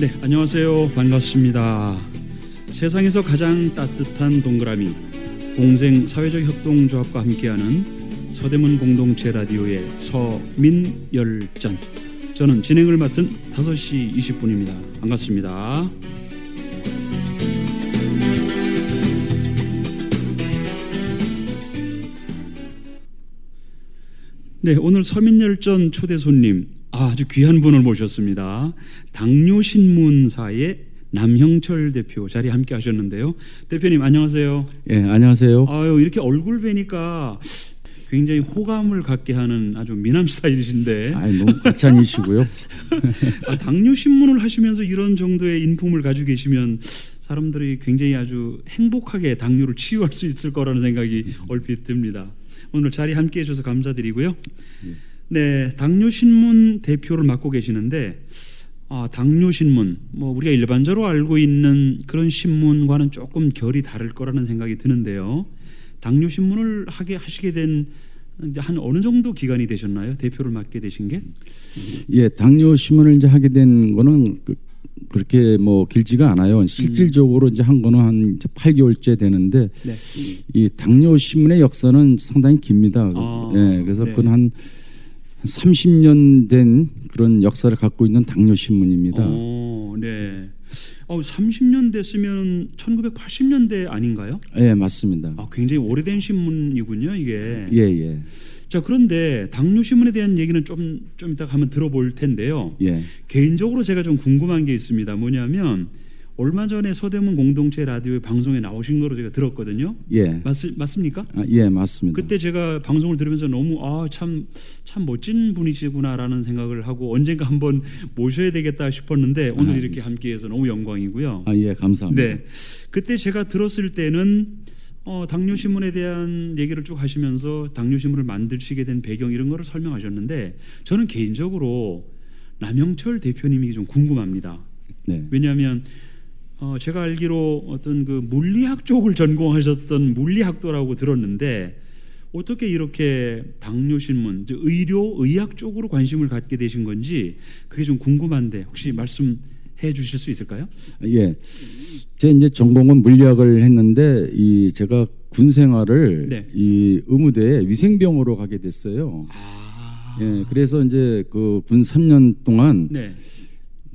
네, 안녕하세요. 반갑습니다. 세상에서 가장 따뜻한 동그라미 공생 사회적 협동조합과 함께하는 서대문 공동체 라디오의 서민열전. 저는 진행을 맡은 5시 20분입니다. 반갑습니다. 네, 오늘 서민열전 초대 손님 아주 귀한 분을 모셨습니다. 당뇨신문사의 남형철 대표 자리에 함께 하셨는데요. 대표님 안녕하세요. 예, 안녕하세요. 아유, 이렇게 얼굴 뵈니까 굉장히 호감을 갖게 하는 아주 미남 스타일이신데. 너무 과찬이시고요. 당뇨신문을 하시면서 이런 정도의 인품을 가지고 계시면 사람들이 굉장히 아주 행복하게 당뇨를 치유할 수 있을 거라는 생각이 얼핏 듭니다. 오늘 자리 함께해 주셔서 감사드리고요. 네, 당뇨신문 대표를 맡고 계시는데 당뇨신문, 우리가 일반적으로 알고 있는 그런 신문과는 조금 결이 다를 거라는 생각이 드는데요. 당뇨신문을 하시게 된 이제 한 어느 정도 기간이 되셨나요? 대표를 맡게 되신 게? 예, 당뇨신문을 이제 하게 된 거는 그렇게 길지가 않아요. 실질적으로 이제 한 거는 한 8개월째 되는데, 네. 이 당뇨신문의 역사는 상당히 깁니다. 예, 그래서 네. 그건 한 30년 된 그런 역사를 갖고 있는 당뇨신문입니다. 네. 30년 됐으면 1980년대 아닌가요? 예, 맞습니다. 굉장히 오래된 신문이군요, 이게. 예, 예. 자, 그런데 당뇨신문에 대한 얘기는 좀 이따가 한번 들어볼 텐데요. 예. 개인적으로 제가 좀 궁금한 게 있습니다. 뭐냐면 얼마 전에 서대문 공동체 라디오 방송에 나오신 거로 제가 들었거든요. 예. 맞습니까? 예, 맞습니다. 그때 제가 방송을 들으면서 너무 참 멋진 분이시구나라는 생각을 하고 언젠가 한번 모셔야 되겠다 싶었는데 오늘 이렇게 함께해서 너무 영광이고요. 예, 감사합니다. 네, 그때 제가 들었을 때는 당뇨신문에 대한 얘기를 쭉 하시면서 당뇨신문을 만드시게 된 배경 이런 거를 설명하셨는데 저는 개인적으로 남형철 대표님이 좀 궁금합니다. 네. 왜냐하면 제가 알기로 어떤 그 물리학 쪽을 전공하셨던 물리학도라고 들었는데 어떻게 이렇게 당뇨신문, 의학 쪽으로 관심을 갖게 되신 건지 그게 좀 궁금한데 혹시 말씀해 주실 수 있을까요? 예, 제 이제 전공은 물리학을 했는데 제가 군 생활을 네. 이 의무대에 위생병으로 가게 됐어요. 예, 그래서 이제 그 군 3년 동안 네.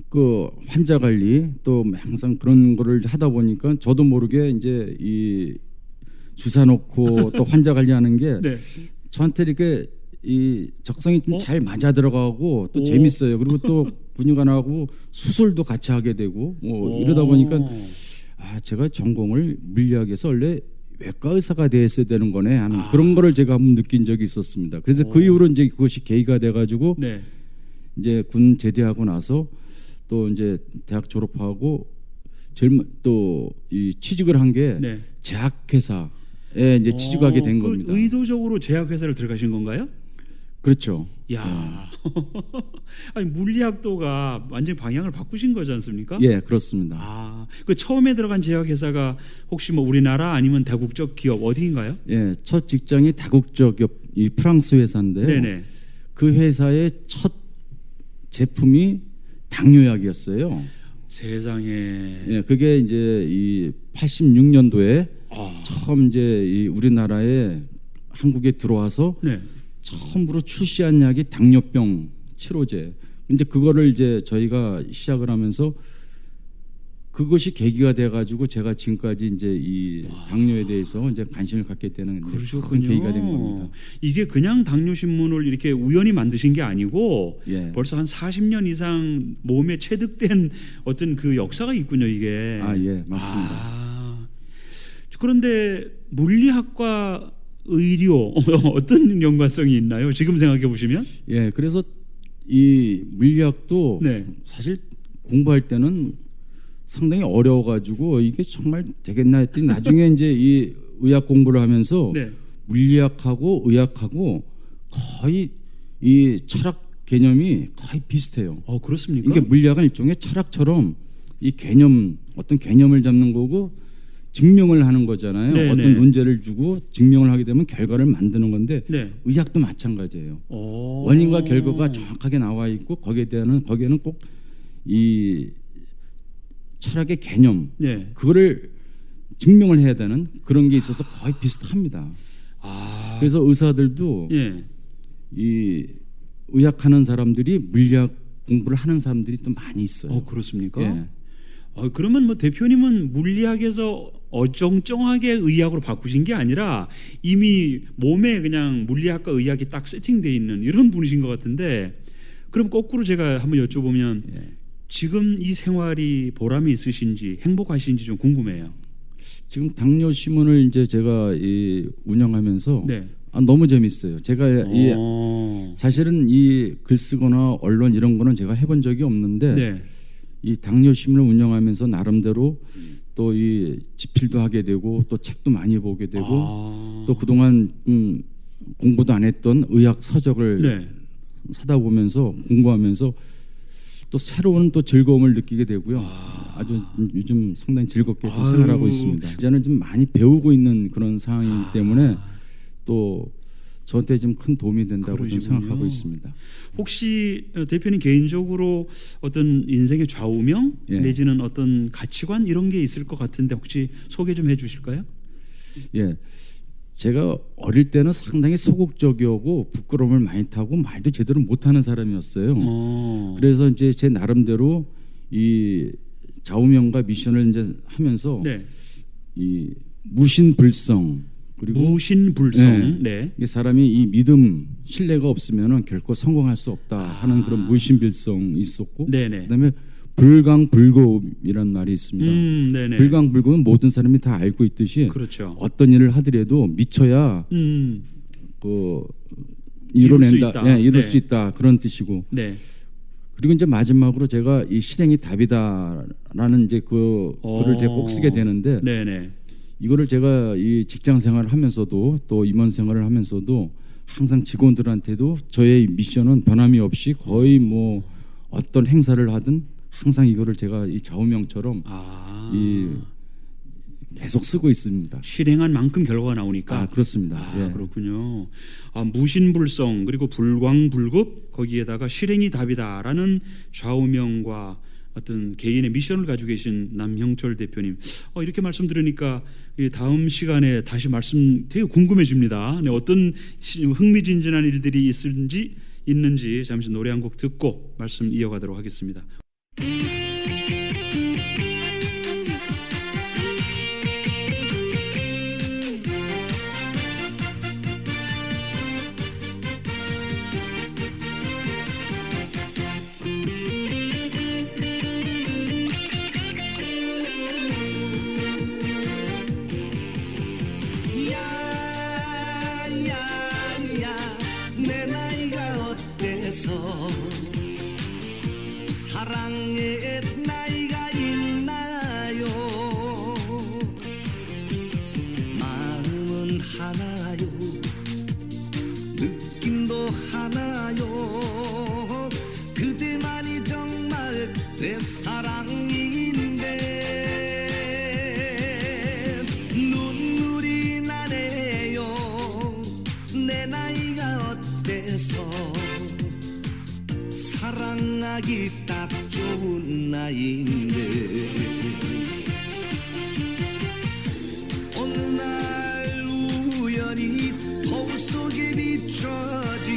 그 환자 관리 또 항상 그런 거를 하다 보니까 저도 모르게 이제 이 주사 놓고 또 환자 관리하는 게 네. 저한테 이렇게 이 적성이 좀 잘 맞아 들어가고 또 재밌어요. 그리고 또 분유관하고 수술도 같이 하게 되고 이러다 보니까 제가 전공을 물리학에서 원래 외과 의사가 됐어야 되는 거네 하는 그런 거를 제가 한번 느낀 적이 있었습니다. 그래서 그 이후로 이제 그것이 계기가 돼가지고 네. 이제 군 제대하고 나서 또 이제 대학 졸업하고 또 이 취직을 한 게 네. 제약회사에 이제 취직하게 된 겁니다. 의도적으로 제약회사를 들어가신 건가요? 그렇죠. 야, 아니 물리학도가 완전히 방향을 바꾸신 거지 않습니까? 예, 그렇습니다. 그 처음에 들어간 제약회사가 혹시 우리나라 아니면 다국적 기업 어디인가요? 예, 첫 직장이 다국적 기업 이 프랑스 회사인데요. 네네. 그 회사의 첫 제품이 당뇨약이었어요. 세상에. 예, 그게 이제 이 86년도에 처음 이제 이 우리나라에 한국에 들어와서 네. 처음으로 출시한 약이 당뇨병 치료제. 이제 그거를 이제 저희가 시작을 하면서 그것이 계기가 돼가지고 제가 지금까지 이제 이 당뇨에 대해서 이제 관심을 갖게 되는 큰 계기가 된 겁니다. 이게 그냥 당뇨신문을 이렇게 우연히 만드신 게 아니고 예. 벌써 한 40년 이상 몸에 체득된 어떤 그 역사가 있군요, 이게. 예, 맞습니다. 그런데 물리학과 의료 어떤 연관성이 있나요? 지금 생각해 보시면? 예, 그래서 이 물리학도 네. 사실 공부할 때는 상당히 어려워가지고 이게 정말 되겠나 했더니 나중에 이제 이 의학 공부를 하면서 네. 물리학하고 의학하고 거의 이 철학 개념이 거의 비슷해요. 그렇습니까? 이게 물리학은 일종의 철학처럼 이 개념 어떤 개념을 잡는 거고 증명을 하는 거잖아요. 네, 어떤 네. 논제를 주고 증명을 하게 되면 결과를 만드는 건데 네. 의학도 마찬가지예요. 원인과 결과가 정확하게 나와 있고 거기에는 꼭 이 철학의 개념 네. 그거를 증명을 해야 되는 그런 게 있어서 거의 비슷합니다. 아, 그래서 의사들도 예. 이 의학하는 사람들이 물리학 공부를 하는 사람들이 또 많이 있어요. 그렇습니까? 예. 그러면 뭐 대표님은 물리학에서 어정쩡하게 의학으로 바꾸신 게 아니라 이미 몸에 그냥 물리학과 의학이 딱 세팅되어 있는 이런 분이신 것 같은데, 그럼 거꾸로 제가 한번 여쭤보면 예. 지금 이 생활이 보람이 있으신지 행복하신지 좀 궁금해요. 지금 당뇨 신문을 이제 제가 운영하면서 네. 너무 재밌어요. 제가 사실은 이 글 쓰거나 언론 이런 거는 제가 해본 적이 없는데 네. 이 당뇨 신문을 운영하면서 나름대로 또 이 집필도 하게 되고 또 책도 많이 보게 되고 또 그동안 공부도 안 했던 의학 서적을 네. 사다 보면서 공부하면서 또 새로운 또 즐거움을 느끼게 되고요. 아주 요즘 상당히 즐겁게 또 생활하고 있습니다. 이제는 좀 많이 배우고 있는 그런 상황이기 때문에 또 저한테 좀 큰 도움이 된다고 좀 그러시군요. 생각하고 있습니다. 혹시 대표님 개인적으로 어떤 인생의 좌우명 예. 내지는 어떤 가치관 이런 게 있을 것 같은데 혹시 소개 좀 해주실까요? 예, 제가 어릴 때는 상당히 소극적이고 부끄러움을 많이 타고 말도 제대로 못하는 사람이었어요. 그래서 이제 제 나름대로 이 좌우명과 미션을 이제 하면서 네. 이 무신불성 그리고 무신불성. 네. 이게 사람이 이 믿음, 신뢰가 없으면은 결코 성공할 수 없다 하는 그런 무신불성이 있었고, 네네. 그다음에 불강불급이란 말이 있습니다. 네네. 불강불급은 모든 사람이 다 알고 있듯이 그렇죠. 어떤 일을 하더라도 미쳐야 그 이룰 수 이뤄낸다, 있다. 예, 이룰 네. 수 있다 그런 뜻이고. 네. 그리고 이제 마지막으로 제가 이 실행이 답이다라는 이제 그 글을 제가 꼭 쓰게 되는데. 네네. 이거를 제가 이 직장 생활을 하면서도 또 임원 생활을 하면서도 항상 직원들한테도 저의 미션은 변함이 없이 거의 뭐 어떤 행사를 하든 항상 이거를 제가 이 좌우명처럼 이 계속 쓰고 있습니다. 실행한 만큼 결과가 나오니까. 그렇습니다. 예. 그렇군요. 무신불성 그리고 불광불급 거기에다가 실행이 답이다라는 좌우명과 어떤 개인의 미션을 가지고 계신 남형철 대표님, 이렇게 말씀 들으니까 다음 시간에 다시 말씀 되게 궁금해집니다. 네, 어떤 흥미진진한 일들이 있는지 잠시 노래 한 곡 듣고 말씀 이어가도록 하겠습니다. 내 나이가 어때서 사랑의 나이가 있나요? 마음은 하나요, 느낌도 하나요. 그대만이 정말 내 사랑인데 눈물이 나네요. 내 나이가 어때서 사랑하기 딱 좋은 나이인데 어느 날 우연히 거울 속에 비춰진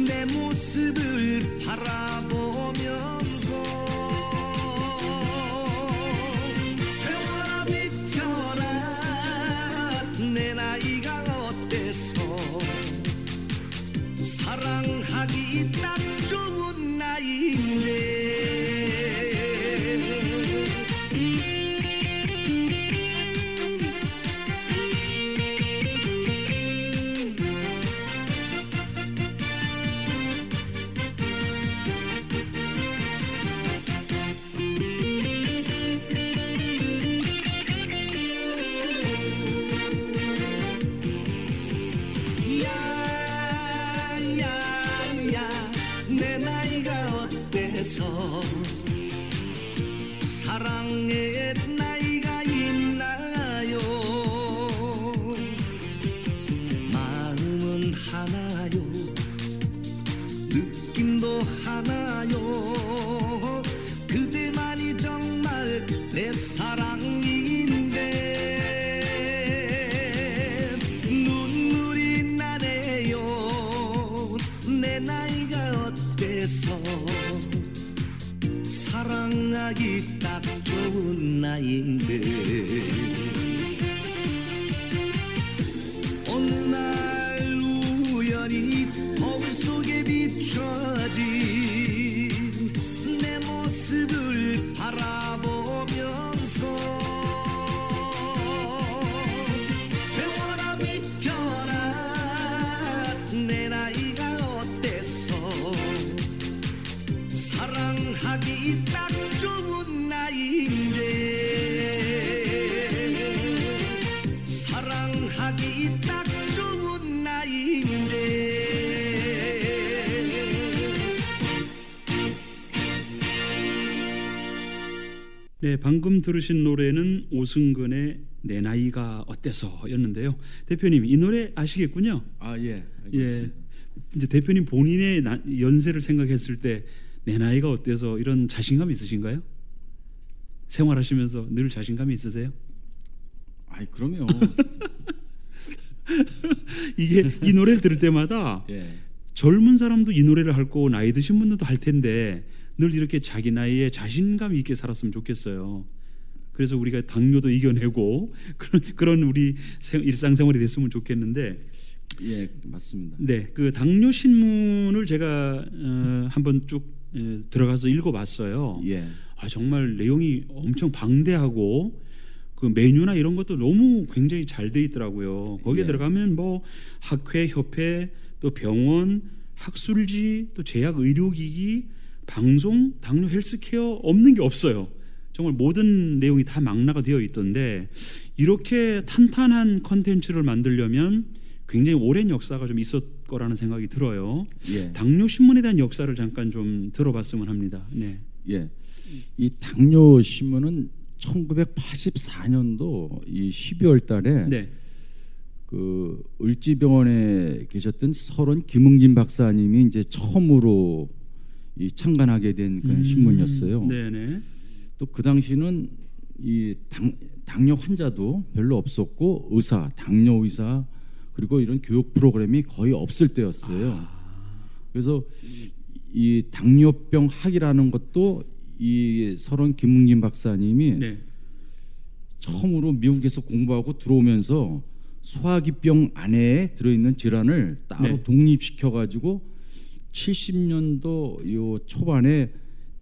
내 모습을 바라보면서 세월아 비켜라 내 나이가 어때서 사랑하기 딱 좋은 나이인데 비춰진 내 모습을 바라보면서 세월아 비켜라 내 나이가 어때서 사랑하기 딱 좋은 나이인데 사랑하기 딱 좋은 나이인데 네, 방금 들으신 노래는 오승근의 내 나이가 어때서였는데요. 대표님 이 노래 아시겠군요. 아, 예. 예, 알겠습니다. 이제 대표님 본인의 연세를 생각했을 때 내 나이가 어때서 이런 자신감 있으신가요? 생활하시면서 늘 자신감이 있으세요? 아이, 그럼요. 이게 이 노래를 들을 때마다 예. 젊은 사람도 이 노래를 할 거고 나이 드신 분들도 할 텐데 늘 이렇게 자기 나이에 자신감 있게 살았으면 좋겠어요. 그래서 우리가 당뇨도 이겨내고 그런 우리 일상생활이 됐으면 좋겠는데, 예, 맞습니다. 네, 그 당뇨 신문을 제가 한번 쭉 들어가서 읽어봤어요. 예. 아, 정말 내용이 엄청 방대하고 그 메뉴나 이런 것도 너무 굉장히 잘 돼 있더라고요. 거기에 예. 들어가면 뭐 학회, 협회, 또 병원, 학술지, 또 제약 의료기기, 방송, 당뇨 헬스케어 없는 게 없어요. 정말 모든 내용이 다 망라가 되어 있던데 이렇게 탄탄한 컨텐츠를 만들려면 굉장히 오랜 역사가 좀 있었 거라는 생각이 들어요. 예. 당뇨 신문에 대한 역사를 잠깐 좀 들어봤으면 합니다. 네. 예. 이 당뇨 신문은 1984년도 이 12월 달에 네. 그 을지병원에 계셨던 설원 김응진 박사님이 이제 처음으로 이 창간하게 된 그런 신문이었어요. 네네. 또 그 당시는 이 당뇨 환자도 별로 없었고 의사, 당뇨 의사 그리고 이런 교육 프로그램이 거의 없을 때였어요. 그래서 이 당뇨병 학이라는 것도 이 설원 김응진 박사님이 네. 처음으로 미국에서 공부하고 들어오면서 소화기병 안에 들어있는 질환을 따로 네. 독립시켜 가지고 70년도 요 초반에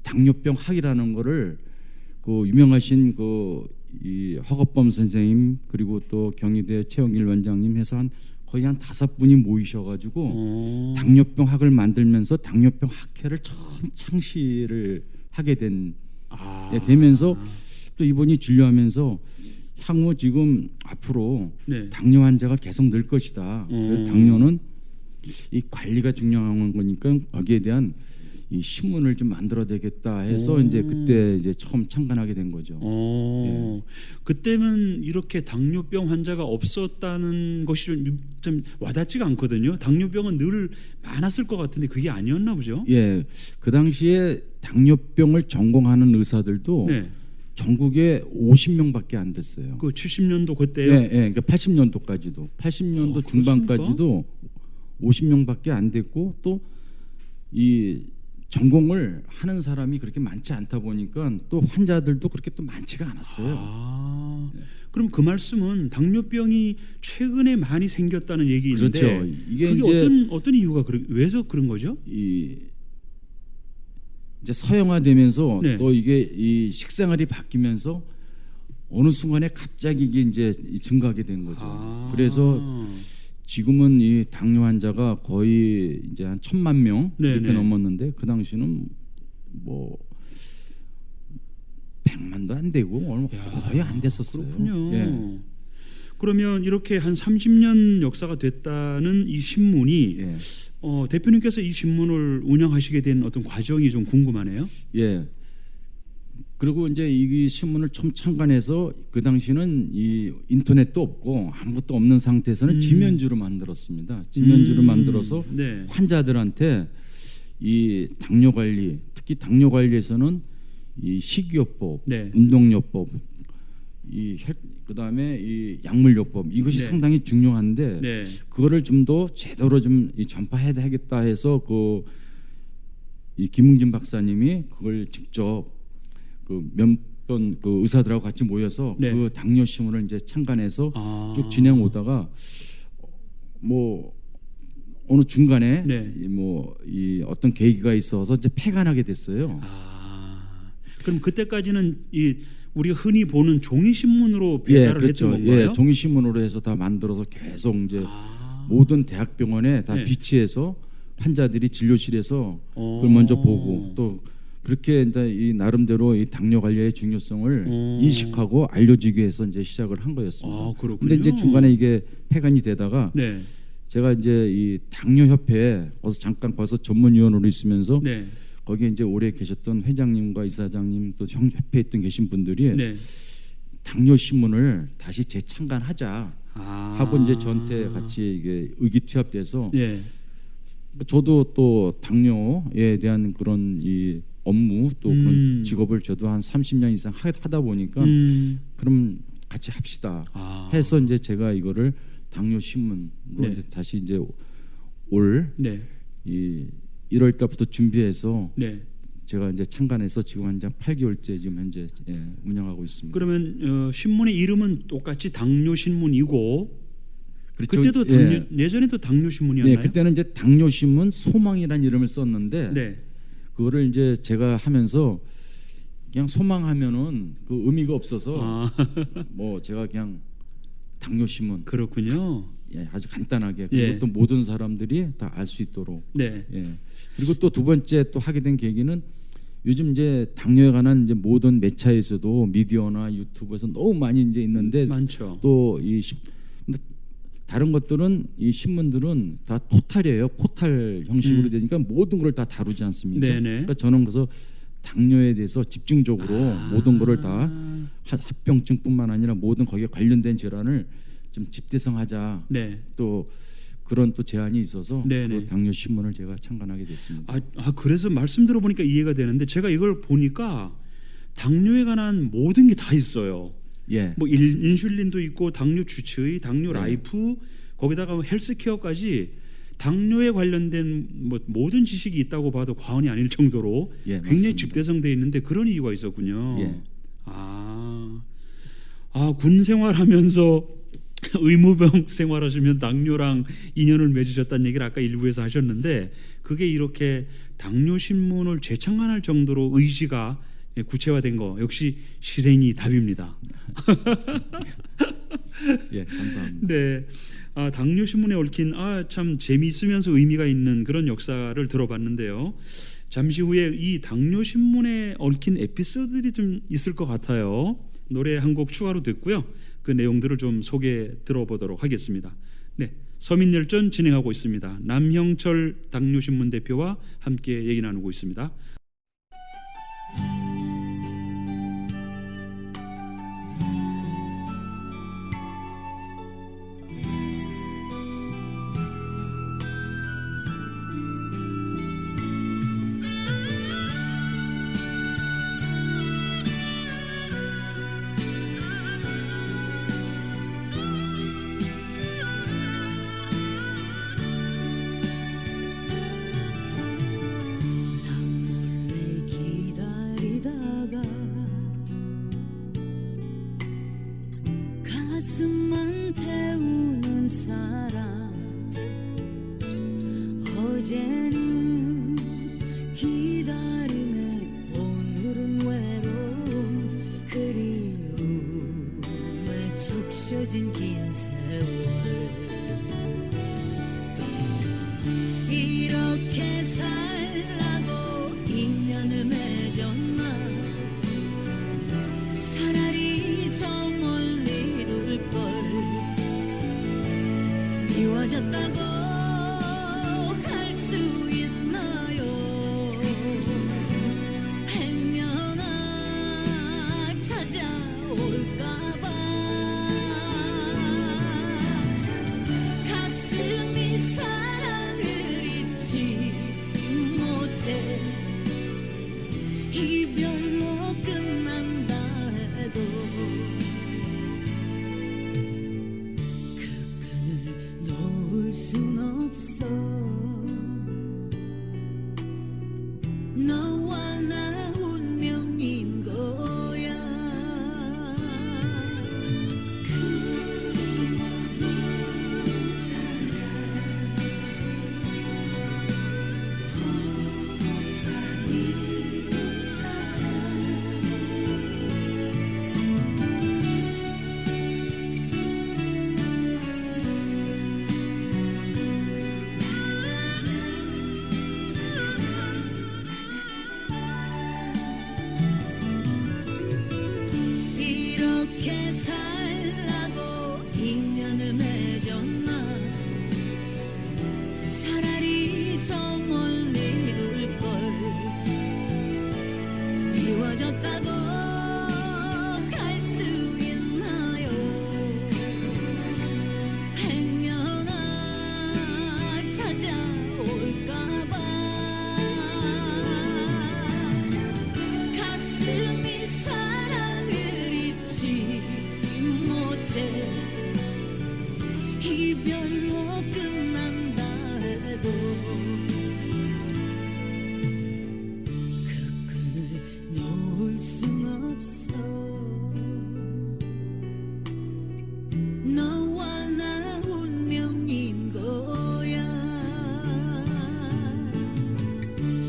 당뇨병 학이라는 거를 그 유명하신 그 이 허겁범 선생님 그리고 또 경희대 최영일 원장님 해서 거의 한 5분이 모이셔가지고 당뇨병 학을 만들면서 당뇨병 학회를 처음 창시를 하게 되면서 또 이분이 진료하면서 향후 지금 앞으로 네. 당뇨 환자가 계속 늘 것이다. 그래서 당뇨는 이 관리가 중요한 거니까 거기에 대한 이 신문을 좀 만들어야 되겠다 해서 이제 그때 이제 처음 창간하게 된 거죠. 예. 그때는 이렇게 당뇨병 환자가 없었다는 것이 좀 와닿지가 않거든요. 당뇨병은 늘 많았을 것 같은데 그게 아니었나 보죠. 예, 그 당시에 당뇨병을 전공하는 의사들도 네. 전국에 50명밖에 안 됐어요. 그 70년도 그때요. 예, 예, 그러니까 80년도까지도 80년도 중반까지도 50명밖에 안 됐고 또 이 전공을 하는 사람이 그렇게 많지 않다 보니까 또 환자들도 그렇게 또 많지가 않았어요. 그럼 그 말씀은 당뇨병이 최근에 많이 생겼다는 얘기인데 그렇죠. 이게 그게 이제 어떤 이유가 왜서 그런 거죠? 이 이제 서양화되면서 네. 또 이게 이 식생활이 바뀌면서 어느 순간에 갑자기 이게 이제 증가하게 된 거죠. 그래서 지금은 이 당뇨 환자가 거의 이제 한 1,000만 명 이렇게 네네. 넘었는데 그 당시는 뭐 100만도 안 되고 거의 안 됐었어요. 그렇군요. 예. 그러면 이렇게 한 30년 역사가 됐다는 이 신문이 예. 대표님께서 이 신문을 운영하시게 된 어떤 과정이 좀 궁금하네요. 예. 그리고 이제 이 신문을 처음 창간해서 그 당시는 이 인터넷도 없고 아무것도 없는 상태에서는 지면주로 만들었습니다. 지면주로 만들어서 네. 환자들한테 이 당뇨 관리, 특히 당뇨 관리에서는 이 식이요법, 네. 운동요법, 그다음에 이 약물요법 이것이 네. 상당히 중요한데 네. 그거를 좀 더 제대로 좀 전파해야 되겠다 해서 이 김응진 박사님이 그걸 직접 그 몇번 그 의사들하고 같이 모여서 네. 그 당뇨 신문을 이제 창간해서 쭉 진행 오다가 뭐 어느 중간에 네. 이 어떤 계기가 있어서 이제 폐간하게 됐어요. 그럼 그때까지는 이 우리가 흔히 보는 종이 신문으로 배달을 그렇죠. 했던 건가요? 종이 신문으로 해서 다 만들어서 계속 이제 모든 대학병원에 다 네. 비치해서 환자들이 진료실에서 그걸 먼저 보고 또 그렇게 이제 이 나름대로 이 당뇨 관리의 중요성을 인식하고 알려주기 위해서 이제 시작을 한 거였습니다. 그렇군요. 근데 이제 중간에 이게 폐간이 되다가 네. 제가 이제 이 당뇨 협회에 잠깐 가서 전문위원으로 있으면서 네. 거기에 이제 오래 계셨던 회장님과 이사장님 또 협회에 있던 계신 분들이 네. 당뇨 신문을 다시 재창간하자 하고 이제 저한테 같이 이게 의기투합돼서 네. 저도 또 당뇨에 대한 그런 이 업무 또 그런 직업을 저도 한 30년 이상 하다 보니까 그럼 같이 합시다 해서 이제 제가 이거를 당뇨 신문으로 네. 이제 다시 이제 올 네. 이 1월 달부터 준비해서 네. 제가 이제 창간해서 지금 한 8개월째 지금 현재 운영하고 있습니다. 그러면 신문의 이름은 똑같이 당뇨 신문이고 그렇죠. 그때도 당뇨, 예전에도 당뇨 신문이었나요? 네, 그때는 이제 당뇨 신문 소망이라는 이름을 썼는데 네. 그거를 이제 제가 하면서 그냥 소망하면은 그 의미가 없어서 뭐 제가 그냥 당뇨 신문 그렇군요. 아주 간단하게 그리고 또 모든 사람들이 다 알 수 있도록. 네. 그리고 또 두 번째 또 하게 된 계기는 요즘 이제 당뇨에 관한 이제 모든 매체에서도 미디어나 유튜브에서 너무 많이 이제 있는데 많죠. 또 이 다른 것들은 이 신문들은 다 토탈이에요. 포탈 형식으로 되니까 모든 걸 다 다루지 않습니까? 네네. 그러니까 저는 그래서 당뇨에 대해서 집중적으로 모든 거를 다 합병증뿐만 아니라 모든 거기에 관련된 질환을 좀 집대성하자. 네. 또 그런 또 제안이 있어서 네네. 그 당뇨 신문을 제가 창간하게 됐습니다. 그래서 말씀 들어보니까 이해가 되는데 제가 이걸 보니까 당뇨에 관한 모든 게 다 있어요. 뭐 인슐린도 있고 당뇨 주치의, 당뇨 라이프, 거기다가 헬스케어까지 당뇨에 관련된 뭐 모든 지식이 있다고 봐도 과언이 아닐 정도로 굉장히 맞습니다. 집대성돼 있는데 그런 이유가 있었군요. 군 생활하면서 의무병 생활하시면 당뇨랑 인연을 맺으셨다는 얘기를 아까 일부에서 하셨는데 그게 이렇게 당뇨 신문을 재창간할 정도로 의지가 구체화된 거 역시 실행이 답입니다. 감사합니다. 네, 당뇨 신문에 얽힌 참 재미있으면서 의미가 있는 그런 역사를 들어봤는데요. 잠시 후에 이 당뇨 신문에 얽힌 에피소드들이 좀 있을 것 같아요. 노래 한 곡 추가로 듣고요. 그 내용들을 좀 소개 들어보도록 하겠습니다. 네, 서민열전 진행하고 있습니다. 남형철 당뇨신문 대표와 함께 얘기 나누고 있습니다. 가슴만 태우는 사랑 어제는 기다림에 오늘은 외로움 그리움에 적셔진 긴 세월 이렇게 살라고 인연을 맺었나 차라리 저 멀리 둘걸 미워졌다고 갈 수 있나요 행여나 찾아올까봐 가슴이 사랑을 잊지 못해 이별로 끝난다 해도 그 끈을 놓을 순 이별로 끝난다 해도 그 끈을 놓을 순 없어. 너와 나 운명인 거야.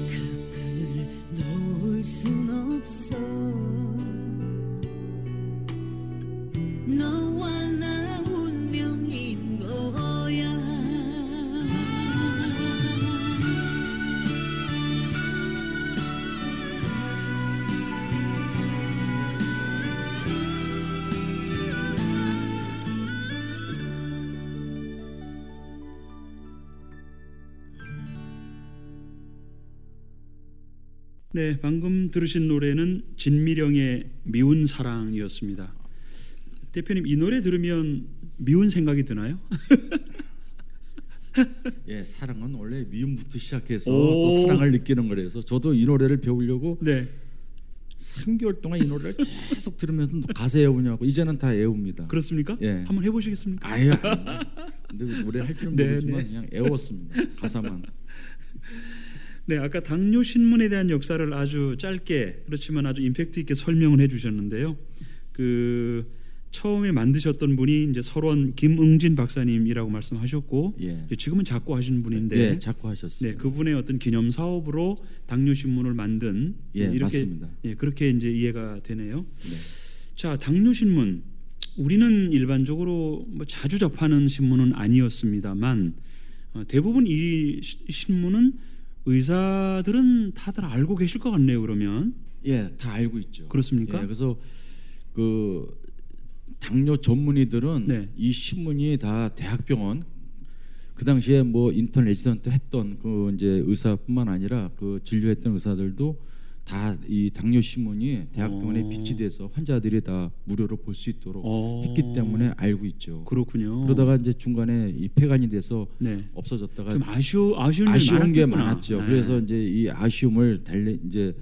그 끈을 놓을 순 없어. 너와 나 운명인 거야. 네, 방금 들으신 노래는 진미령의 미운 사랑이었습니다. 대표님, 이 노래 들으면 미운 생각이 드나요? 예, 사랑은 원래 미움부터 시작해서 오. 또 사랑을 느끼는 거라서 저도 이 노래를 배우려고 네, 3개월 동안 이 노래를 계속 들으면서 가사 외우냐고. 이제는 다 외웁니다. 그렇습니까? 예. 한번 해보시겠습니까? 아유, 근데 노래 할 줄은 네, 모르지만 네. 그냥 외웠습니다. 가사만. 네, 아까 당뇨 신문에 대한 역사를 아주 짧게 그렇지만 아주 임팩트 있게 설명을 해주셨는데요. 그 처음에 만드셨던 분이 이제 설원 김응진 박사님이라고 말씀하셨고, 예. 지금은 작고하신 분인데, 예, 자꾸 하셨어요. 네, 그분의 어떤 기념 사업으로 당뇨 신문을 만든 예, 이렇게 맞습니다. 예, 그렇게 이제 이해가 되네요. 네. 자, 당뇨 신문 우리는 일반적으로 뭐 자주 접하는 신문은 아니었습니다만 대부분 이 신문은 의사들은 다들 알고 계실 것 같네요. 그러면 예, 다 알고 있죠. 그렇습니까? 예, 그래서 그 당뇨 전문의들은 네. 이 신문이 다 대학병원 그 당시에 뭐 인턴 레지던트 했던 그 이제 의사뿐만 아니라 그 진료했던 의사들도 다 이 당뇨 신문이 대학병원에 비치돼서 환자들이 다 무료로 볼 수 있도록 했기 때문에 알고 있죠. 그렇군요. 그러다가 이제 중간에 이 폐간이 돼서 네. 없어졌다가 좀 아쉬운 게 많았겠구나. 많았죠. 네. 그래서 이제 이 아쉬움을 이제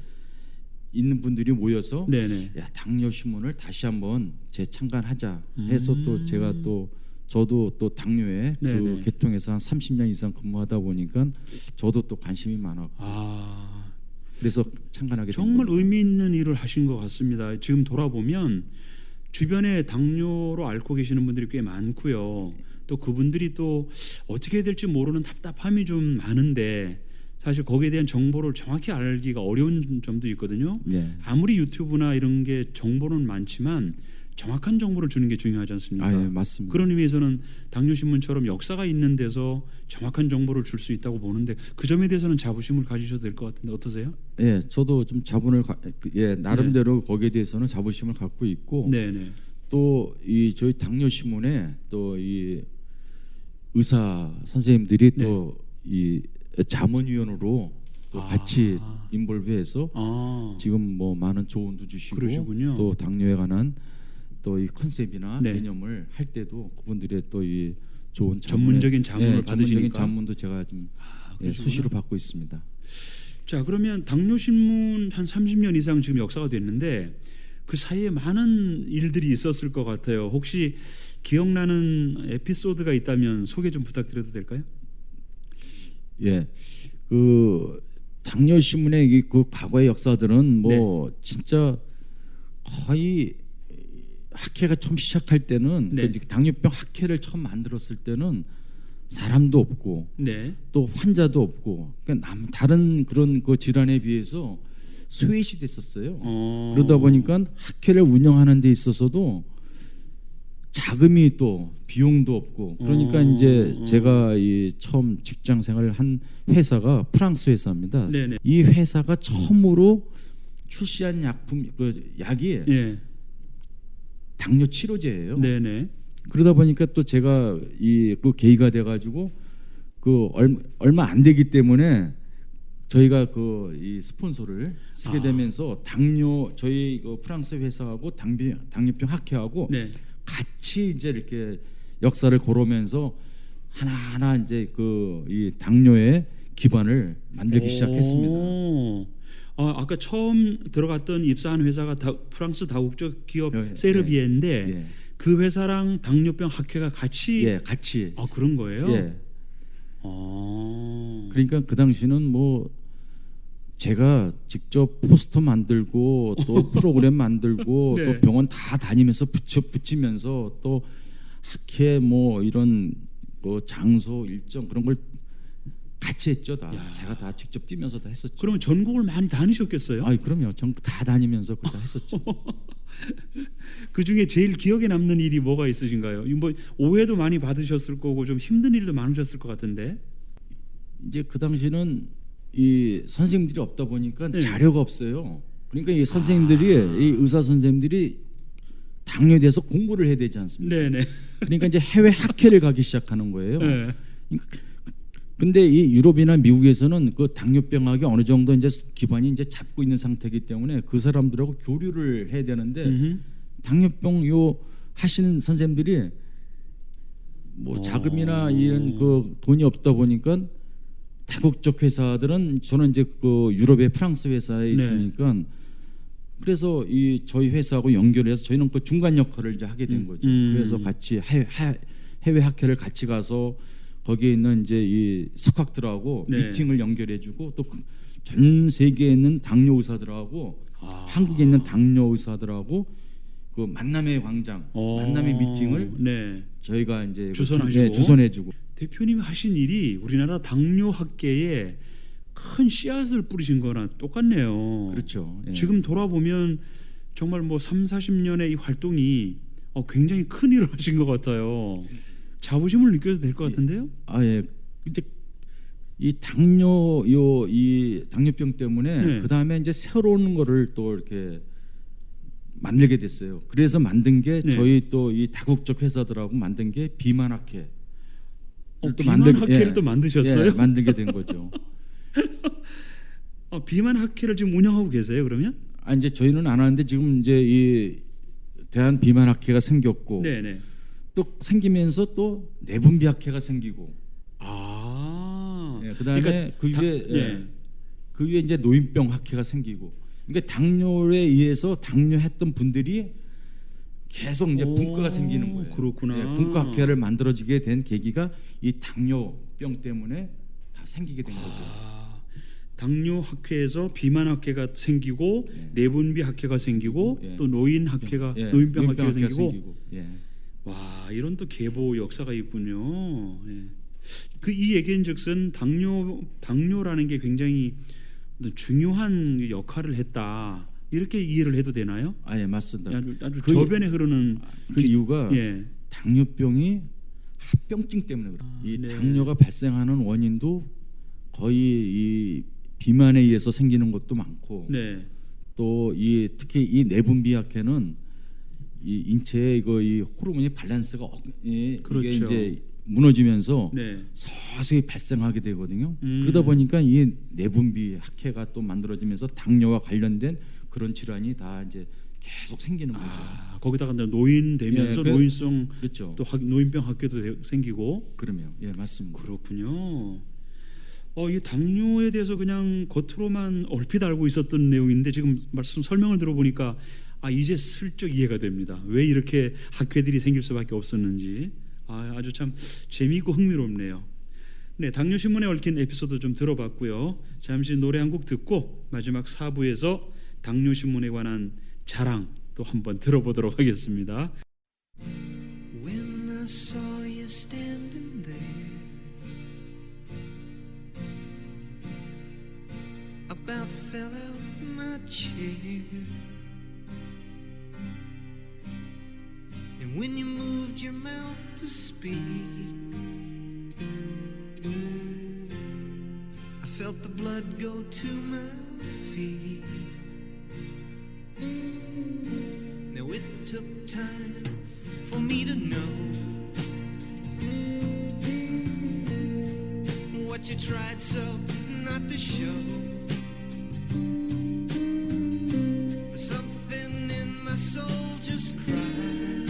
있는 분들이 모여서 네네. 야, 당뇨 신문을 다시 한번 재창간하자 해서 또 제가 또 저도 또 당뇨에 그 네네. 계통에서 한 30년 이상 근무하다 보니까 저도 또 관심이 많았고 아, 그래서 창간하게 된 정말 겁니다. 의미 있는 일을 하신 것 같습니다. 지금 돌아보면 주변에 당뇨로 앓고 계시는 분들이 꽤 많고요. 또 그분들이 또 어떻게 해야 될지 모르는 답답함이 좀 많은데 사실 거기에 대한 정보를 정확히 알기가 어려운 점도 있거든요. 네. 아무리 유튜브나 이런 게 정보는 많지만 정확한 정보를 주는 게 중요하지 않습니까? 아, 예, 맞습니다. 그런 의미에서는 당뇨신문처럼 역사가 있는 데서 정확한 정보를 줄 수 있다고 보는데 그 점에 대해서는 자부심을 가지셔도 될 것 같은데 어떠세요? 예, 저도 좀 나름대로 거기에 대해서는 자부심을 갖고 있고 네네. 또 이 저희 당뇨 신문에 또 이 의사 선생님들이 네. 또 이 자문위원으로 또 같이 인볼브해서 지금 뭐 많은 조언도 주시고 그러시군요. 또 당뇨에 관한 또 이 컨셉이나 네. 개념을 할 때도 그분들의 또 이 좋은 전문적인 자문을 받으시니까. 전문적인 자문도 제가 좀 그러시구나. 수시로 받고 있습니다. 자, 그러면 당뇨신문 한 30년 이상 지금 역사가 됐는데 그 사이에 많은 일들이 있었을 것 같아요. 혹시 기억나는 에피소드가 있다면 소개 좀 부탁드려도 될까요? 예, 그 당뇨 신문의 그 과거의 역사들은 뭐 진짜 거의 학회가 처음 시작할 때는 네. 그 당뇨병 학회를 처음 만들었을 때는 사람도 없고 네. 또 환자도 없고 그러니까 다른 그런 그 질환에 비해서 소외시 됐었어요. 그러다 보니까 학회를 운영하는 데 있어서도 자금이 또 비용도 없고 그러니까 이제 제가 이 처음 직장 생활을 한 회사가 프랑스 회사입니다. 네네. 이 회사가 처음으로 출시한 약품 그 약이 예. 당뇨 치료제예요. 네네. 그러다 보니까 또 제가 이 그 계기가 돼가지고 그 얼마 안 되기 때문에 저희가 그 이 스폰서를 쓰게 되면서 저희 그 프랑스 회사하고 당뇨병 학회하고 네. 같이 이제 이렇게 역사를 걸으면서 하나하나 이제 그 이 당뇨의 기반을 만들기 시작했습니다. 아까 처음 들어갔던 입사한 회사가 프랑스 다국적 기업 예, 세르비에인데 예. 그 회사랑 당뇨병 학회가 같이 예, 같이. 그런 거예요? 예. 아. 그러니까 그 당시는 뭐 제가 직접 포스터 만들고 또 프로그램 만들고 네. 또 병원 다 다니면서 붙이면서 또 학회 뭐 이런 뭐 장소 일정 그런 걸 같이 했죠 다. 제가 다 직접 뛰면서 다 했었죠. 그러면 전국을 많이 다니셨겠어요? 아이 그럼요. 전국 다 다니면서 그걸 다 했었죠. 그 중에 제일 기억에 남는 일이 뭐가 있으신가요? 뭐 오해도 많이 받으셨을 거고 좀 힘든 일도 많으셨을 것 같은데. 이제 그 당시는 이 선생님들이 없다 보니까 네. 자료가 없어요. 그러니까 이 선생님들이 이 의사 선생님들이 당뇨에 대해서 공부를 해야 되지 않습니까? 네네. 그러니까 이제 해외 학회를 가기 시작하는 거예요. 네. 근데 이 유럽이나 미국에서는 그 당뇨병학이 어느 정도 이제 기반이 이제 잡고 있는 상태이기 때문에 그 사람들하고 교류를 해야 되는데 당뇨병 요 하시는 선생님들이 뭐 자금이나 이런 그 돈이 없다 보니까 다국적 회사들은 저는 이제 그 유럽의 프랑스 회사에 있으니까 그래서 이 저희 회사하고 연결해서 저희는 그 중간 역할을 이제 하게 된 거죠. 그래서 같이 해외 학회를 같이 가서 거기에 있는 이제 이 석학들하고 네. 미팅을 연결해주고 또 전 세계에 있는 당뇨 의사들하고 한국에 있는 당뇨 의사들하고 그 만남의 광장, 만남의 미팅을 네. 저희가 이제 주선하시고. 주선해주고. 대표님이 하신 일이 우리나라 당뇨 학계에 큰 씨앗을 뿌리신 거랑 똑같네요. 그렇죠. 예. 지금 돌아보면 정말 뭐 3, 40년의 이 활동이 굉장히 큰 일을 하신 것 같아요. 자부심을 느껴도 될 것 같은데요? 예. 이제 이 이 당뇨병 때문에 네. 그 다음에 이제 새로운 거를 또 이렇게 만들게 됐어요. 그래서 만든 게 네. 저희 또 이 다국적 회사들하고 만든 게 비만학회. 비만학회를 또 만드셨어요? 예, 만들게 된 거죠. 비만학회를 지금 운영하고 계세요? 그러면? 이제 저희는 안 하는데 지금 이제 이 대한 비만학회가 생겼고 네네. 또 생기면서 또 내분비학회가 생기고. 그다음에 그러니까 그 위에 예. 그 위에 이제 노인병 학회가 생기고. 그러니까 당뇨에 의해서 당뇨했던 분들이 계속 이제 분과가 생기는 거예요. 그렇구나. 분과 학회를 만들어지게 된 계기가 이 당뇨병 때문에 다 생기게 된 거죠. 당뇨 학회에서 비만 학회가 생기고 내분비 학회가 생기고 또 노인 학회가 노인병 학회가 생기고. 와, 이런 또 계보 역사가 있군요. 이 얘기인즉슨 당뇨라는 게 굉장히 중요한 역할을 했다. 이렇게 이해를 해도 되나요? 예, 맞습니다. 아주 저변에 흐르는 그 이유가 예. 당뇨병이 합병증 때문에 그래요. 이 네. 당뇨가 발생하는 원인도 거의 이 비만에 의해서 생기는 것도 많고 네. 또 특히 이 내분비학회는 이 인체의 이 호르몬의 밸런스가 그렇죠. 이게 이제 무너지면서 네. 서서히 발생하게 되거든요. 그러다 보니까 이 내분비 학회가 또 만들어지면서 당뇨와 관련된 그런 질환이 다 이제 계속 생기는 거죠. 거기다가 이제 노인 되면서 노인성 그렇죠. 또 노인병 학회도 생기고. 그러면 맞습니다. 그렇군요. 이 당뇨에 대해서 그냥 겉으로만 얼핏 알고 있었던 내용인데 지금 설명을 들어보니까 이제 슬쩍 이해가 됩니다. 왜 이렇게 학회들이 생길 수밖에 없었는지. 아주 참 재미있고 흥미롭네요. 네, 당뇨신문에 얽힌 에피소드 좀 들어봤고요. 잠시 노래 한 곡 듣고 마지막 4부에서 당뇨신문에 관한 자랑 또 한번 들어보도록 하겠습니다. When I saw you standing there, about fell out my chair. And when you moved your mouth to speak, I felt the blood go to my feet. Now it took time for me to know what you tried so not to show. Something in my soul just cried.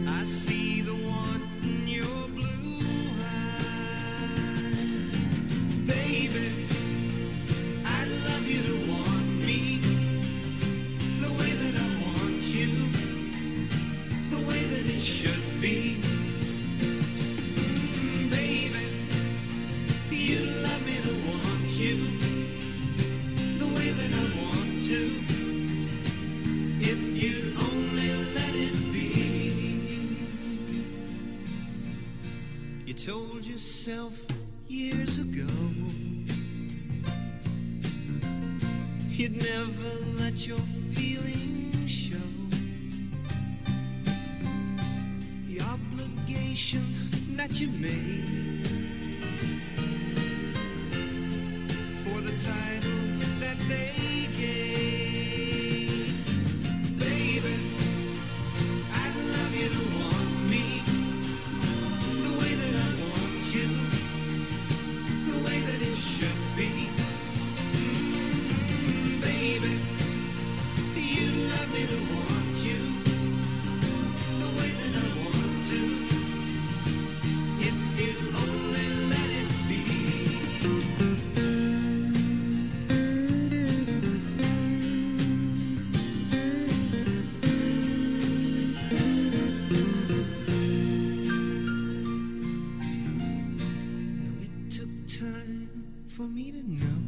I see the want in your blue eyes. Baby, told yourself years ago you'd never let your feelings show. The obligation that you made for the title that they gave. Baby, I'd love you to want me the way that I want you, the way that it should be. Baby, you'd love me to want you the way that I want to, if you'd only let it be. Now it took time for me to know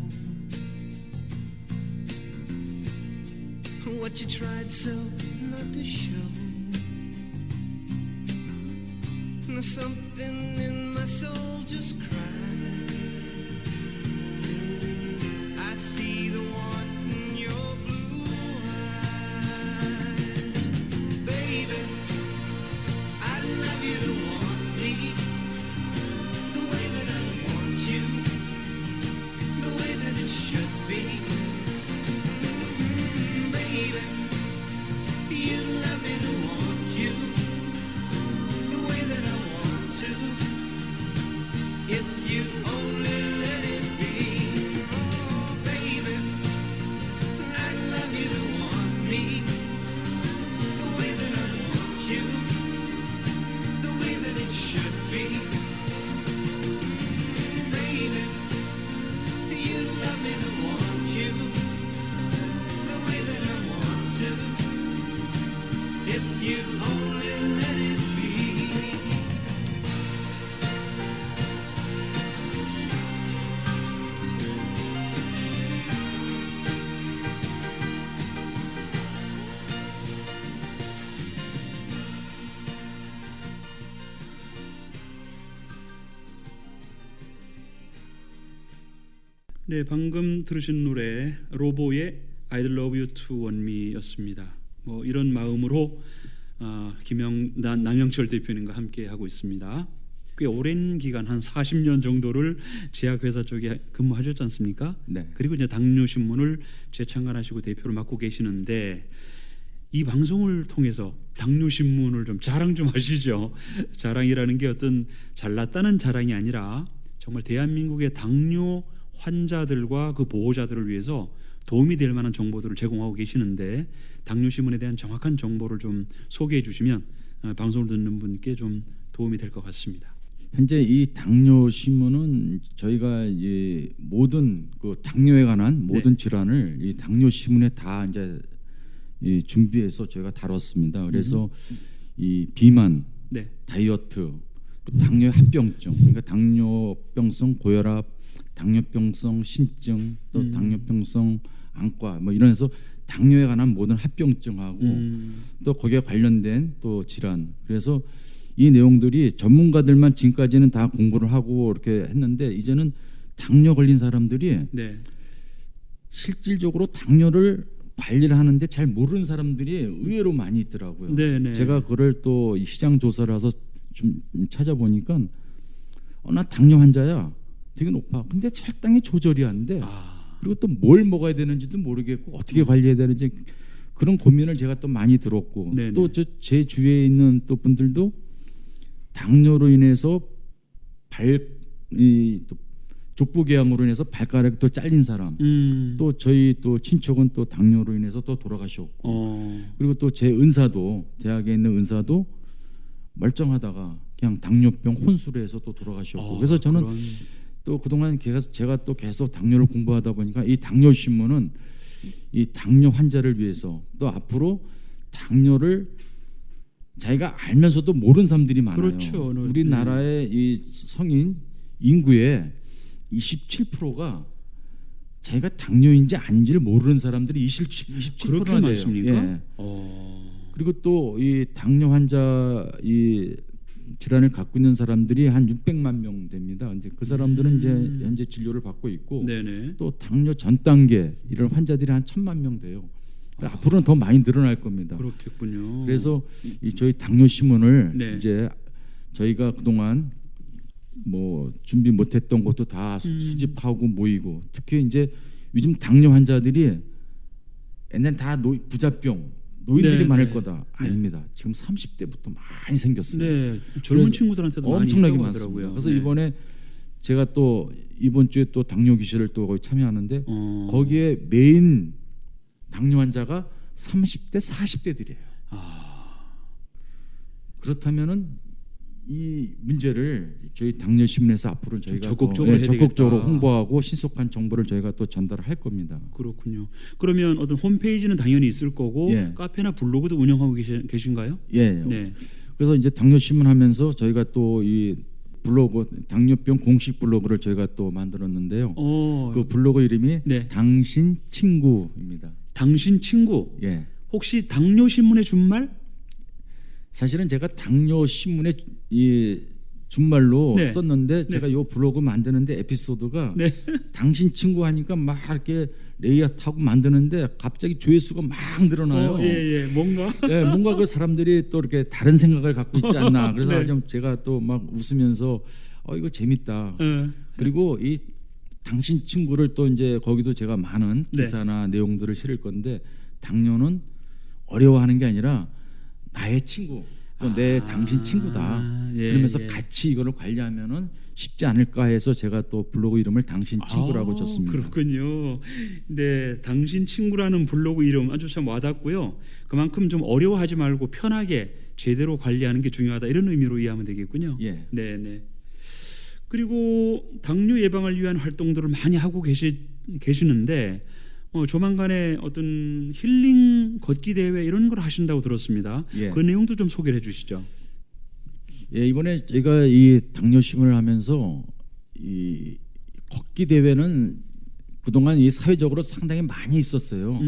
what you tried so not to show. Now something in my soul just cried. I see the want in your blue eyes. Baby, I'd love you to want me the way that I want you, the way that it should be. Baby, you'd love me to want you the way that I want to, if you only let it be. Oh, baby, I'd love you to want me the way that I want you, the way that it should be. Baby, you'd love me to want you the way that I want to, if you only let it be. 네, 방금 들으신 노래 로보의 I'd love you to want me였습니다. 뭐 이런 마음으로 남영철 대표님과 함께 하고 있습니다. 꽤 오랜 기간 한 40년 정도를 제약회사 쪽에 근무하셨지 않습니까? 네. 그리고 이제 당뇨신문을 재창간하시고 대표를 맡고 계시는데 이 방송을 통해서 당뇨신문을 좀 자랑 좀 하시죠. 자랑이라는 게 어떤 잘났다는 자랑이 아니라 정말 대한민국의 당뇨 환자들과 그 보호자들을 위해서 도움이 될 만한 정보들을 제공하고 계시는데 당뇨신문에 대한 정확한 정보를 좀 소개해 주시면 방송을 듣는 분께 좀 도움이 될 것 같습니다. 현재 이 당뇨신문은 저희가 이 모든 그 당뇨에 관한 모든 질환을 이 당뇨신문에 다 이제 이 준비해서 저희가 다뤘습니다. 그래서 이 비만, 네. 다이어트, 또 당뇨 합병증, 그러니까 당뇨병성 고혈압, 당뇨병성 신증, 또 당뇨병성 안과 뭐 이런 해서 당뇨에 관한 모든 합병증하고 또 거기에 관련된 또 질환. 그래서 이 내용들이 전문가들만 지금까지는 다 공부를 하고 이렇게 했는데 이제는 당뇨 걸린 사람들이 네. 실질적으로 당뇨를 관리를 하는데 잘 모르는 사람들이 의외로 많이 있더라고요. 네네. 제가 그걸 또 시장 조사를 해서 좀 찾아보니까 나 당뇨 환자야. 되게 높아. 근데 혈당이 조절이 안 돼. 그리고 또 뭘 먹어야 되는지도 모르겠고 어떻게 관리해야 되는지 그런 고민을 제가 또 많이 들었고 네네. 또 제 주위에 있는 또 분들도 당뇨로 인해서 또 족부궤양으로 인해서 발가락이 또 잘린 사람 또 저희 또 친척은 또 당뇨로 인해서 또 돌아가셨고 그리고 또 제 은사도 대학에 있는 은사도 멀쩡하다가 그냥 당뇨병 혼수로 해서 또 돌아가셨고 그래서 저는 또 그동안 제가 또 계속 당뇨를 공부하다 보니까 이 당뇨신문은 이 당뇨 환자를 위해서 또 앞으로 당뇨를 자기가 알면서도 모르는 사람들이 많아요. 그렇죠. 우리나라의 이 성인 인구의 27%가 자기가 당뇨인지 아닌지를 모르는 사람들이 27%나 그렇게 돼요. 많습니까? 예. 그리고 또 이 당뇨 환자 이 질환을 갖고 있는 사람들이 한 600만 명 됩니다. 이제 그 사람들은 이제 현재 진료를 받고 있고 네네. 또 당뇨 전 단계 이런 환자들이 한 1,000만 명 돼요. 앞으로는 더 많이 늘어날 겁니다. 그렇겠군요. 그래서 이 저희 당뇨 신문을 네. 이제 저희가 그동안 뭐 준비 못했던 것도 다 수집하고 모이고 특히 이제 요즘 당뇨 환자들이 옛날 다 부자병 노인들이 네, 많을 네. 거다. 아닙니다. 지금 30대부터 많이 생겼어요. 네, 젊은 그래서 친구들한테도 많이 엄청나게 있다고 많습니다. 하더라고요. 그래서 네. 이번에 제가 또 이번 주에 또 당뇨 기실을 또 거기 참여하는데 거기에 메인 당뇨 환자가 30대, 40대들이에요. 그렇다면은 이 문제를 저희 당뇨 신문에서 앞으로 저희가 적극적으로 해야 적극적으로 되겠다. 홍보하고 신속한 정보를 저희가 또 전달을 할 겁니다. 그렇군요. 그러면 어떤 홈페이지는 당연히 있을 거고 예. 카페나 블로그도 운영하고 계신가요? 예. 네. 그래서 이제 당뇨 신문 하면서 저희가 또 이 블로그 당뇨병 공식 블로그를 저희가 또 만들었는데요. 그 블로그 이름이 네. 당신 친구입니다. 당신 친구. 예. 혹시 당뇨 신문의 준말? 사실은 제가 당뇨 신문에 이 준말로 네. 썼는데 제가 이 블로그 만드는데 에피소드가 네. 당신 친구 하니까 막 이렇게 레이아웃하고 만드는데 갑자기 조회수가 막 늘어나요. 예. 뭔가 네, 뭔가 그 사람들이 또 이렇게 다른 생각을 갖고 있지 않나. 그래서 네. 좀 제가 또 막 웃으면서 이거 재밌다. 그리고 이 당신 친구를 또 이제 거기도 제가 많은 네. 기사나 내용들을 실을 건데 당뇨는 어려워하는 게 아니라 나의 친구, 또 내 당신 친구다. 예, 그러면서 예. 같이 이거를 관리하면은 쉽지 않을까 해서 제가 또 블로그 이름을 당신 친구라고 줬습니다. 그렇군요. 네, 당신 친구라는 블로그 이름 아주 참 와닿고요. 그만큼 좀 어려워하지 말고 편하게 제대로 관리하는 게 중요하다 이런 의미로 이해하면 되겠군요. 예. 네. 그리고 당뇨 예방을 위한 활동들을 많이 하고 계시는데 조만간에 어떤 힐링 걷기 대회 이런 걸 하신다고 들었습니다. 예. 그 내용도 좀 소개해 주시죠. 예, 이번에 제가 이 당뇨 신문을 하면서 이 걷기 대회는 그동안 이 사회적으로 상당히 많이 있었어요.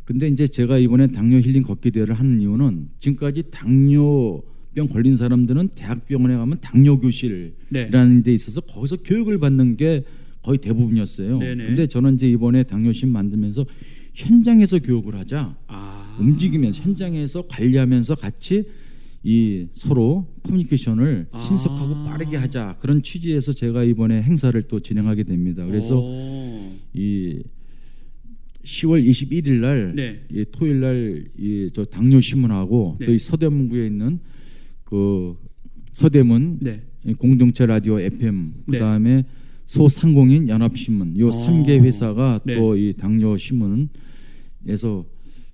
근데 이제 제가 이번에 당뇨 힐링 걷기 대회를 하는 이유는 지금까지 당뇨병 걸린 사람들은 대학병원에 가면 당뇨 교실이라는 데 있어서 거기서 교육을 받는 게 거의 대부분이었어요. 네네. 근데 저는 이제 이번에 당뇨 신문 만들면서 현장에서 교육을 하자. 움직이면서 현장에서 관리하면서 같이 이 서로 커뮤니케이션을 신속하고 빠르게 하자 그런 취지에서 제가 이번에 행사를 또 진행하게 됩니다. 그래서 이 10월 21일 날 네. 이 토요일 날 이 저 당뇨 신문하고 네. 또 이 서대문구에 있는 그 서대문 네. 이 공동체 라디오 FM 네. 그다음에 소상공인 연합신문 요 3개 회사가 네. 또 이 당뇨 신문에서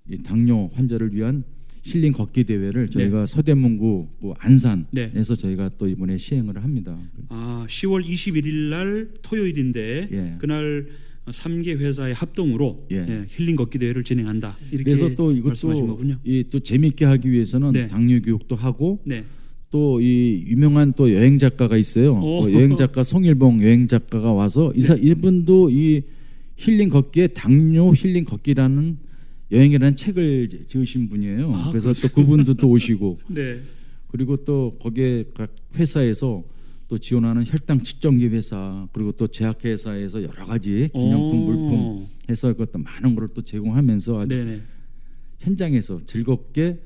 이 당뇨 환자를 위한 힐링 걷기 대회를 저희가 서대문구 그 안산에서 저희가 또 이번에 시행을 합니다. 10월 21일 날 토요일인데 예. 그날 3개 회사의 합동으로 예. 힐링 걷기 대회를 진행한다. 이렇게 그래서 또 말씀하신 거군요. 이것도 또 재미있게 하기 위해서는 네. 당뇨 교육도 하고 네. 또 이 유명한 또 여행 작가가 있어요. 그 여행 작가 송일봉 여행 작가가 와서 이분도 이 힐링 걷기에 당뇨 힐링 걷기라는 여행이라는 책을 지으신 분이에요. 그래서 또 그분도 또 오시고 네. 그리고 또 거기에 각 회사에서 또 지원하는 혈당 측정기 회사 그리고 또 제약회 회사에서 여러 가지 기념품 물품 해서 그것도 많은 걸 또 제공하면서 아주 네네. 현장에서 즐겁게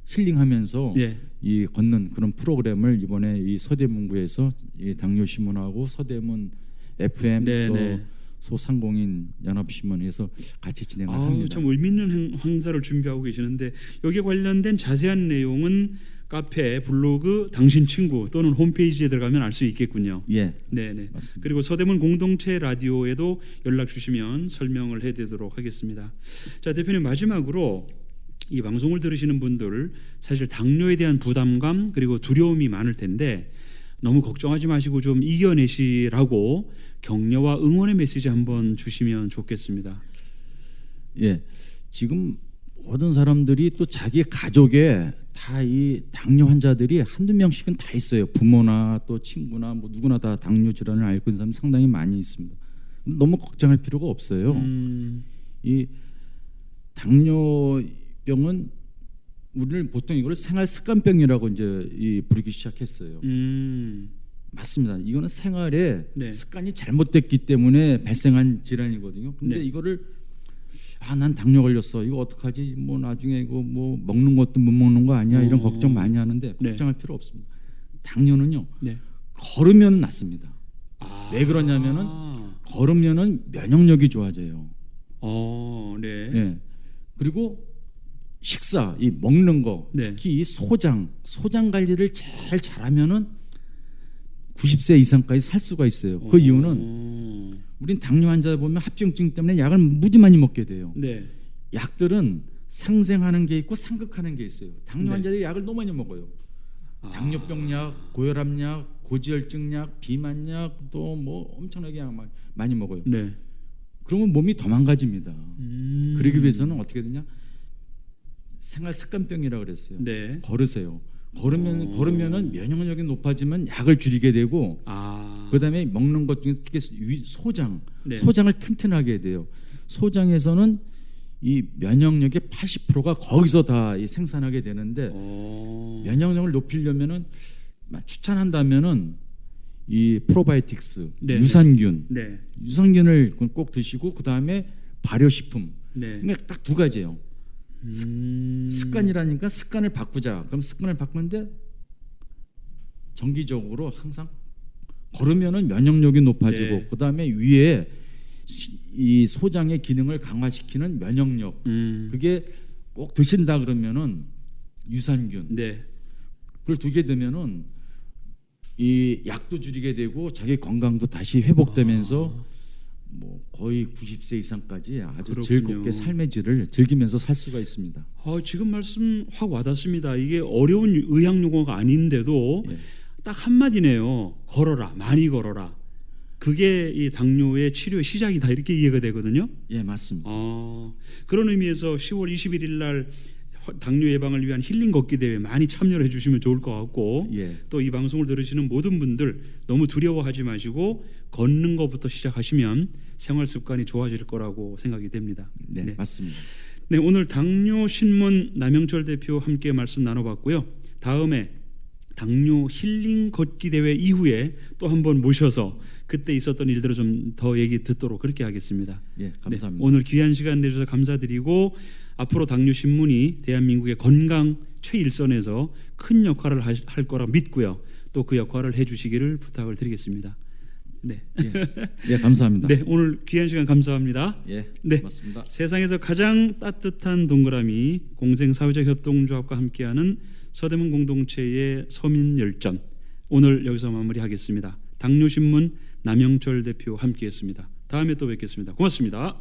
힐링하면서 예. 이 걷는 그런 프로그램을 이번에 이 서대문구에서 이 당뇨 신문하고 서대문 FM 네네. 또 소상공인 연합신문에서 같이 진행을 합니다. 참 의미 있는 행사를 준비하고 계시는데 여기에 관련된 자세한 내용은 카페, 블로그, 당신 친구 또는 홈페이지에 들어가면 알 수 있겠군요. 예, 네네. 맞습니다. 그리고 서대문 공동체 라디오에도 연락 주시면 설명을 해드리도록 하겠습니다. 자, 대표님 마지막으로 이 방송을 들으시는 분들 사실 당뇨에 대한 부담감 그리고 두려움이 많을 텐데 너무 걱정하지 마시고 좀 이겨내시라고 격려와 응원의 메시지 한번 주시면 좋겠습니다. 예, 지금 모든 사람들이 또 자기 가족에 다 이 당뇨 환자들이 한두 명씩은 다 있어요. 부모나 또 친구나 뭐 누구나 다 당뇨 질환을 앓고 있는 사람이 상당히 많이 있습니다. 너무 걱정할 필요가 없어요. 이 당뇨병은 우리는 보통 이걸 생활 습관병이라고 이제 부르기 시작했어요. 맞습니다. 이거는 생활에 네. 습관이 잘못됐기 때문에 발생한 질환이거든요. 근데 네. 이거를 난 당뇨 걸렸어. 이거 어떡하지? 뭐 나중에 이거 뭐 먹는 것도 못 먹는 거 아니야? 이런 걱정 많이 하는데 네. 걱정할 필요 없습니다. 당뇨는요. 네. 걸으면 낫습니다. 왜 그러냐면은 걸으면은 면역력이 좋아져요. 네. 예. 그리고 식사, 이 먹는 거, 네. 특히 이 소장 관리를 제일 잘하면은 90세 이상까지 살 수가 있어요. 그 이유는 우린 당뇨 환자 보면 합병증 때문에 약을 무지 많이 먹게 돼요. 네. 약들은 상생하는 게 있고 상극하는 게 있어요. 당뇨 네. 환자들이 약을 너무 많이 먹어요. 당뇨병 약, 고혈압 약, 고지혈증 약, 비만 약, 또 뭐 엄청나게 약 많이 먹어요. 네. 그러면 몸이 더 망가집니다. 그러기 위해서는 어떻게 되냐? 생활 습관병이라고 그랬어요. 네. 걸으세요. 걸으면은 면역력이 높아지면 약을 줄이게 되고, 그다음에 먹는 것 중에 특히 네. 소장을 튼튼하게 해야 돼요. 소장에서는 이 면역력의 80%가 거기서 다 생산하게 되는데, 면역력을 높이려면은 추천한다면은 이 프로바이오틱스, 네. 유산균, 네. 유산균을 꼭 드시고 그 다음에 발효식품. 네. 그러니까 딱 두 가지예요. 습관이라니까 습관을 바꾸자. 그럼 습관을 바꾸는데 정기적으로 항상 걸으면은 면역력이 높아지고 네. 그 다음에 위에 이 소장의 기능을 강화시키는 면역력. 그게 꼭 드신다 그러면은 유산균. 네. 그걸 두게 되면은 이 약도 줄이게 되고 자기 건강도 다시 회복되면서 뭐 거의 90세 이상까지 아주 그렇군요. 즐겁게 삶의 질을 즐기면서 살 수가 있습니다. 지금 말씀 확 와닿습니다. 이게 어려운 의학 용어가 아닌데도 예. 딱 한마디네요. 걸어라, 많이 걸어라. 그게 이 당뇨의 치료의 시작이다 이렇게 이해가 되거든요. 예, 맞습니다. 그런 의미에서 10월 21일 날 당뇨 예방을 위한 힐링 걷기 대회 많이 참여를 해주시면 좋을 것 같고, 예. 또 이 방송을 들으시는 모든 분들 너무 두려워하지 마시고 걷는 것부터 시작하시면 생활 습관이 좋아질 거라고 생각이 됩니다. 네, 맞습니다. 네, 오늘 당뇨 신문 남영철 대표 함께 말씀 나눠봤고요. 다음에 당뇨 힐링 걷기 대회 이후에 또 한번 모셔서 그때 있었던 일들을 좀 더 얘기 듣도록 그렇게 하겠습니다. 예, 감사합니다. 네, 오늘 귀한 시간 내주셔서 감사드리고 앞으로 당뇨 신문이 대한민국의 건강 최일선에서 큰 역할을 할 거라 믿고요. 또 그 역할을 해주시기를 부탁을 드리겠습니다. 네, 예, 감사합니다. 네, 오늘 귀한 시간 감사합니다. 예, 네, 맞습니다. 세상에서 가장 따뜻한 동그라미 공생사회적 협동조합과 함께하는 서대문 공동체의 서민열전, 오늘 여기서 마무리하겠습니다. 당뇨신문 남영철 대표 함께했습니다. 다음에 또 뵙겠습니다. 고맙습니다.